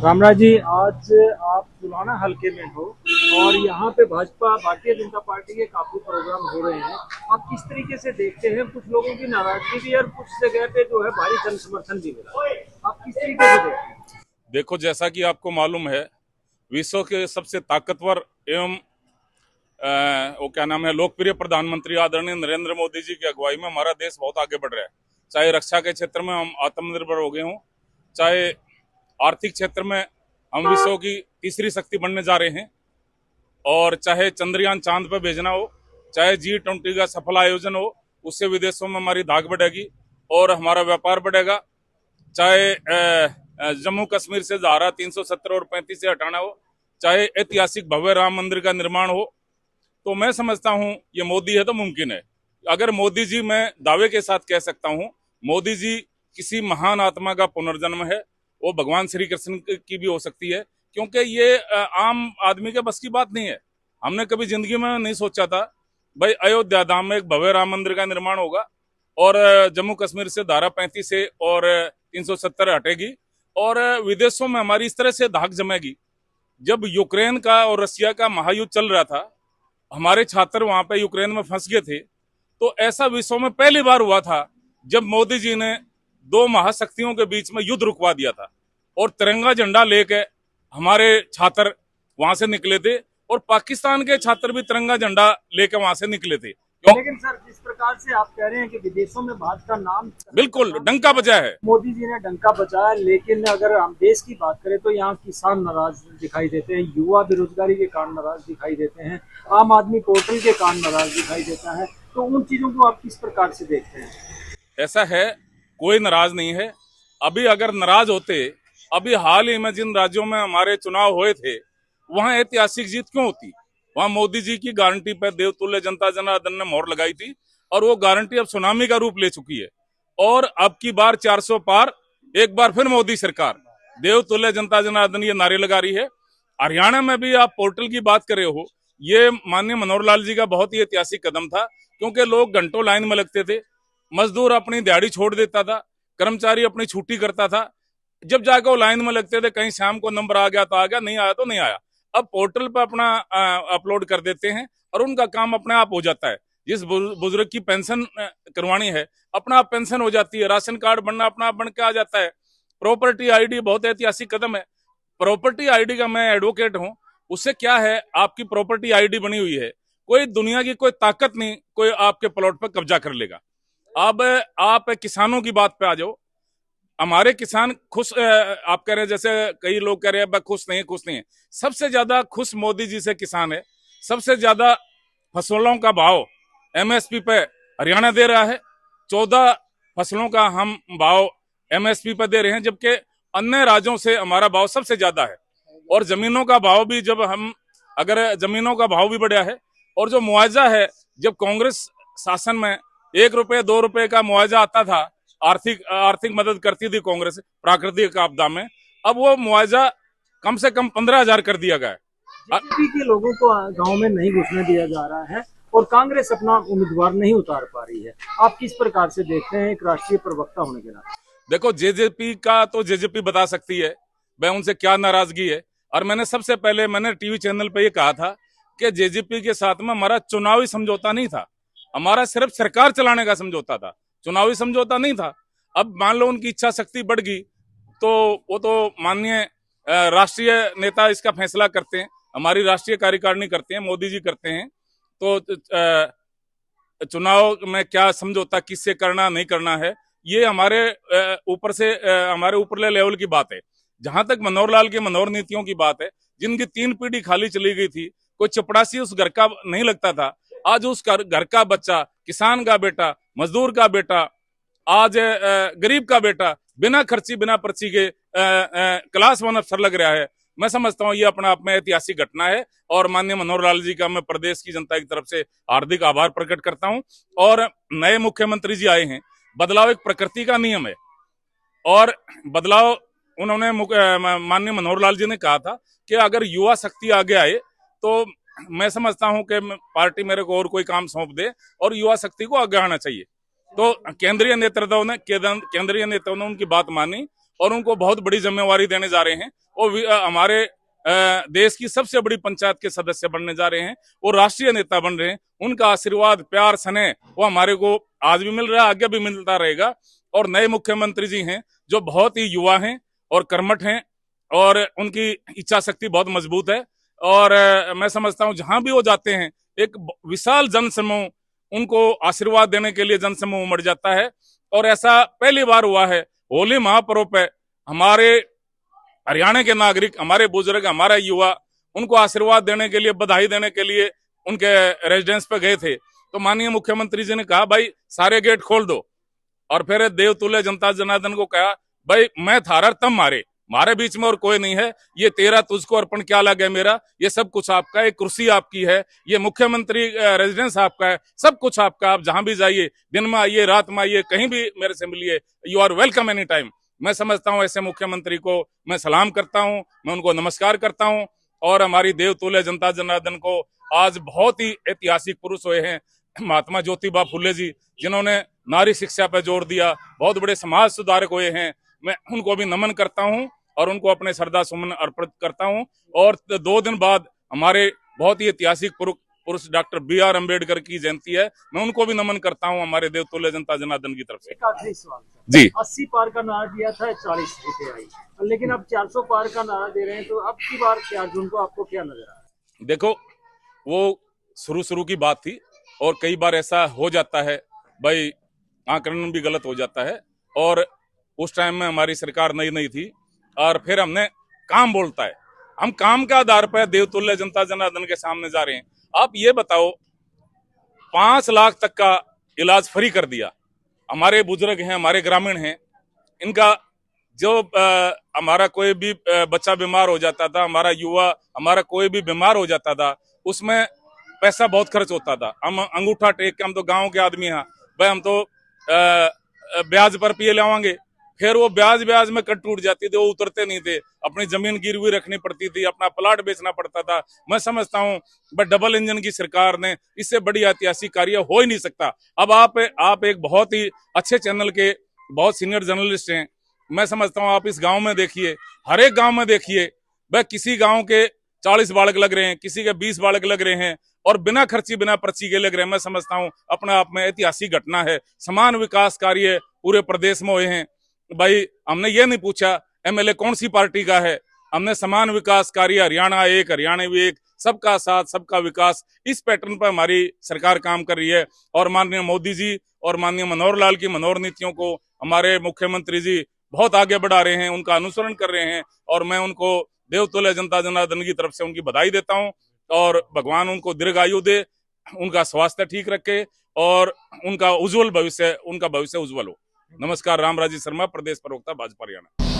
रामराज जी, आज आप सुलाना हलके में हो और यहाँ पे भाजपा भारतीय जनता पार्टी के काफी प्रोग्राम हो रहे हैं। आप किस तरीके से देखते हैं? कुछ लोगों की नाराजगी भी है और कुछ जगह पे जो है भारी जन समर्थन भी मिला। आप किस तरीके से देखते हैं? देखो, जैसा कि आपको मालूम है, विश्व के सबसे ताकतवर एवं वो क्या नाम है, लोकप्रिय प्रधानमंत्री आदरणीय नरेंद्र मोदी जी की अगुवाई में हमारा देश बहुत आगे बढ़ रहा है। चाहे रक्षा के क्षेत्र में हम आत्मनिर्भर हो गए हों, चाहे आर्थिक क्षेत्र में हम विश्व की तीसरी शक्ति बनने जा रहे हैं, और चाहे चंद्रयान चांद पर भेजना हो, चाहे G20 का सफल आयोजन हो, उससे विदेशों में हमारी धाक बढ़ेगी और हमारा व्यापार बढ़ेगा। चाहे जम्मू कश्मीर से धारा 370 और 35 से हटाना हो, चाहे ऐतिहासिक भव्य राम मंदिर का निर्माण हो, तो मैं समझता हूं ये मोदी है तो मुमकिन है। अगर मोदी जी, मैं दावे के साथ कह सकता हूं, मोदी जी किसी महान आत्मा का पुनर्जन्म है। वो भगवान श्री कृष्ण की भी हो सकती है, क्योंकि ये आम आदमी के बस की बात नहीं है। हमने कभी जिंदगी में नहीं सोचा था भाई अयोध्या धाम में एक भव्य राम मंदिर का निर्माण होगा और जम्मू कश्मीर से धारा 35 से और 370 हटेगी और विदेशों में हमारी इस तरह से धाक जमेगी। जब यूक्रेन का और रशिया का महायुद्ध चल रहा था, हमारे छात्र वहां पे यूक्रेन में फंस गए थे, तो ऐसा विश्व में पहली बार हुआ था जब मोदी जी ने दो महाशक्तियों के बीच में युद्ध रुकवा दिया था और तिरंगा झंडा लेके हमारे छात्र वहां से निकले थे और पाकिस्तान के छात्र भी तिरंगा झंडा लेके वहां से निकले थे। क्यों? लेकिन सर, जिस प्रकार से आप कह रहे हैं कि विदेशों में भाजपा नाम बिल्कुल डंका बजा है। मोदी जी ने डंका बजाया, लेकिन अगर हम देश की बात करें तो यहाँ किसान नाराज दिखाई देते हैं, युवा बेरोजगारी के कारण नाराज दिखाई देते हैं, आम आदमी पोर्टल के कारण नाराज दिखाई देता है। तो उन चीजों को आप किस प्रकार से देखते हैं? ऐसा है, कोई नाराज नहीं है। अभी अगर नाराज होते, अभी हाल ही में जिन राज्यों में हमारे चुनाव हुए थे, वहां ऐतिहासिक जीत क्यों होती? वहां मोदी जी की गारंटी पर देवतुल्य जनता जनार्दन ने मोहर लगाई थी और वो गारंटी अब सुनामी का रूप ले चुकी है। और अब की बार 400 पार, एक बार फिर मोदी सरकार, देवतुल्य जनता जनार्दन ये नारे लगा रही है। हरियाणा में भी आप पोर्टल की बात कर रहे हो, ये माननीय मनोहर लाल जी का बहुत ही ऐतिहासिक कदम था, क्योंकि लोग घंटों लाइन में लगते थे, मजदूर अपनी दिहाड़ी छोड़ देता था, कर्मचारी अपनी छुट्टी करता था, जब जाकर वो लाइन में लगते थे, कहीं शाम को नंबर आ गया तो आ गया, नहीं आया तो नहीं आया। अब पोर्टल पर अपना अपलोड कर देते हैं और उनका काम अपने आप हो जाता है। जिस बुजुर्ग की पेंशन करवानी है, अपना आप पेंशन हो जाती है, राशन कार्ड बनना अपना आप बन के आ जाता है। प्रॉपर्टी आईडी बहुत ऐतिहासिक कदम है। प्रॉपर्टी आईडी का मैं एडवोकेट हूं। उससे क्या है, आपकी प्रॉपर्टी आईडी बनी हुई है, कोई दुनिया की कोई ताकत नहीं कोई आपके प्लॉट पर कब्जा कर लेगा। अब आप किसानों की बात पे आ जाओ। हमारे किसान खुश, आप कह रहे हैं, जैसे कई लोग कह रहे हैं खुश नहीं खुश नहीं है। सबसे ज्यादा खुश मोदी जी से किसान है। सबसे ज्यादा फसलों का भाव एमएसपी पे हरियाणा दे रहा है। 14 फसलों का हम भाव एमएसपी पे दे रहे हैं, जबकि अन्य राज्यों से हमारा भाव सबसे ज्यादा है। और जमीनों का भाव भी, जब हम अगर जमीनों का भाव भी बढ़ा है, और जो मुआवजा है, जब कांग्रेस शासन में 1 रुपए 2 रुपए का मुआवजा आता था, आर्थिक मदद करती थी कांग्रेस प्राकृतिक आपदा में, अब वो मुआवजा कम से कम 15,000 कर दिया गया है। बीजेपी के लोगों को गांव में नहीं घुसने दिया जा रहा है और कांग्रेस अपना उम्मीदवार नहीं उतार पा रही है। आप किस प्रकार से देखते हैं एक राष्ट्रीय प्रवक्ता होने के नाते? देखो, जेजेपी का तो जेजेपी बता सकती है भाई उनसे क्या नाराजगी है। और मैंने सबसे पहले टीवी चैनल पे ये कहा था कि जेजेपी के साथ में हमारा चुनावी समझौता नहीं था, हमारा सिर्फ सरकार चलाने का समझौता था, चुनावी समझौता नहीं था। अब मान लो उनकी इच्छा शक्ति बढ़ गई, तो वो तो माननीय राष्ट्रीय नेता इसका फैसला करते हैं, हमारी राष्ट्रीय कार्यकारिणी करते हैं, मोदी जी करते हैं। तो चुनाव में क्या समझौता किससे करना नहीं करना है, ये हमारे ऊपर से हमारे ऊपरले लेवल की बात है। जहां तक मनोहर लाल की मनोहर नीतियों की बात है, जिनकी 3 पीढ़ी खाली चली गई थी, कोई चपड़ासी उस घर का नहीं लगता था, आज उस घर का बच्चा, किसान का बेटा, मजदूर का बेटा, आज गरीब का बेटा बिना खर्ची बिना पर्ची के क्लास 1 अफसर लग रहा है। मैं समझता हूँ ये अपना आप में ऐतिहासिक घटना है और माननीय मनोहर लाल जी का मैं प्रदेश की जनता की तरफ से हार्दिक आभार प्रकट करता हूँ। और नए मुख्यमंत्री जी आए हैं, बदलाव एक प्रकृति का नियम है और बदलाव उन्होंने माननीय मनोहर लाल जी ने कहा था कि अगर युवा शक्ति आगे आए तो मैं समझता हूं कि पार्टी मेरे को और कोई काम सौंप दे और युवा शक्ति को आगे आना चाहिए। तो केंद्रीय नेताओं ने उनकी बात मानी और उनको बहुत बड़ी जिम्मेवारी देने जा रहे हैं। वो हमारे देश की सबसे बड़ी पंचायत के सदस्य बनने जा रहे हैं, वो राष्ट्रीय नेता बन रहे हैं। उनका आशीर्वाद, प्यार, स्नेह वो हमारे को आज भी मिल रहा है, आगे भी मिलता रहेगा। और नए मुख्यमंत्री जी हैं जो बहुत ही युवा हैं और कर्मठ हैं और उनकी इच्छा शक्ति बहुत मजबूत है। और मैं समझता हूं जहां भी वो जाते हैं एक विशाल जनसमूह उनको आशीर्वाद देने के लिए जनसमूह उमड़ जाता है। और ऐसा पहली बार हुआ है होली महापर्व पे हमारे हरियाणा के नागरिक, हमारे बुजुर्ग, हमारा युवा उनको आशीर्वाद देने के लिए, बधाई देने के लिए उनके रेजिडेंस पे गए थे। तो माननीय मुख्यमंत्री जी ने कहा भाई सारे गेट खोल दो, और फिर देवतुल्य जनता जनार्दन को कहा भाई मैं थारा तम मारे बीच में और कोई नहीं है, ये तेरा तुझको अर्पण क्या लगे मेरा, ये सब कुछ आपका है, कुर्सी आपकी है, ये मुख्यमंत्री रेजिडेंस आपका है, सब कुछ आपका। आप जहां भी जाइए, दिन में आइए, रात में आइए, कहीं भी मेरे से मिलिए, you are welcome any time. मैं समझता हूं ऐसे मुख्यमंत्री को मैं सलाम करता हूं, मैं उनको नमस्कार करता हूं। और हमारी देवतुल्य जनता जनार्दन को आज बहुत ही ऐतिहासिक पुरुष हुए हैं महात्मा ज्योतिबा फुले जी, जिन्होंने नारी शिक्षा पर जोर दिया, बहुत बड़े समाज सुधारक हुए हैं। मैं उनको भी नमन करता हूं और उनको अपने श्रद्धा सुमन अर्पित करता हूं। और 2 दिन बाद हमारे बहुत ही ऐतिहासिक पुरुष डॉक्टर BR अम्बेडकर की जयंती है, मैं उनको भी नमन करता हूं हमारे देवतुल्य जनता जनार्दन की तरफ से। एक आखिरी सवाल जी, 80 पार का नारा दिया था, 40 जीते आई, लेकिन अब 400 पार का नारा दे रहे हैं, तो अब की बार 4 जून को आपको क्या नजर आ रहा है? देखो वो शुरू की बात थी और कई बार ऐसा हो जाता है भाई, आकलन भी गलत हो जाता है। और उस टाइम में हमारी सरकार नई थी और फिर हमने काम बोलता है, हम काम के आधार पर देवतुल्य जनता जनार्दन के सामने जा रहे हैं। आप ये बताओ 5 लाख तक का इलाज फ्री कर दिया। हमारे बुजुर्ग हैं, हमारे ग्रामीण हैं, इनका जो हमारा कोई भी बच्चा बीमार हो जाता था, हमारा युवा, हमारा कोई भी बीमार हो जाता था, उसमें पैसा बहुत खर्च होता था। हम अंगूठा टेक के, हम तो गांव के आदमी हैं भाई, हम तो ब्याज पर पिए लावांगे, फिर वो ब्याज में कट टूट जाती थी, वो उतरते नहीं थे, अपनी जमीन गिरवी रखनी पड़ती थी, अपना प्लाट बेचना पड़ता था। मैं समझता हूं बट डबल इंजन की सरकार ने इससे बड़ी ऐतिहासिक कार्य हो ही नहीं सकता। अब आप एक बहुत ही अच्छे चैनल के बहुत सीनियर जर्नलिस्ट हैं, मैं समझता हूं आप इस गांव में देखिए, हर एक गांव में देखिए भाई, किसी गांव के 40 बालक लग रहे हैं, किसी के 20 बालक लग रहे हैं और बिना खर्ची बिना पर्ची के लग रहे हैं। मैं समझता हूं अपने आप में ऐतिहासिक घटना है। समान विकास कार्य पूरे प्रदेश में हुए हैं भाई। हमने ये नहीं पूछा MLA कौन सी पार्टी का है, हमने समान विकास कार्य हरियाणा एक, हरियाणा भी एक, सबका साथ सबका विकास, इस पैटर्न पर हमारी सरकार काम कर रही है। और माननीय मोदी जी और माननीय मनोहर लाल की मनोहर नीतियों को हमारे मुख्यमंत्री जी बहुत आगे बढ़ा रहे हैं, उनका अनुसरण कर रहे हैं। और मैं उनको देवतुल्य जनता जनार्दन की तरफ से उनकी बधाई देता हूं और भगवान उनको दीर्घायु दे, उनका स्वास्थ्य ठीक रखे और उनका भविष्य उज्जवल हो। नमस्कार, रामराजी शर्मा, प्रदेश प्रवक्ता भाजपा हरियाणा।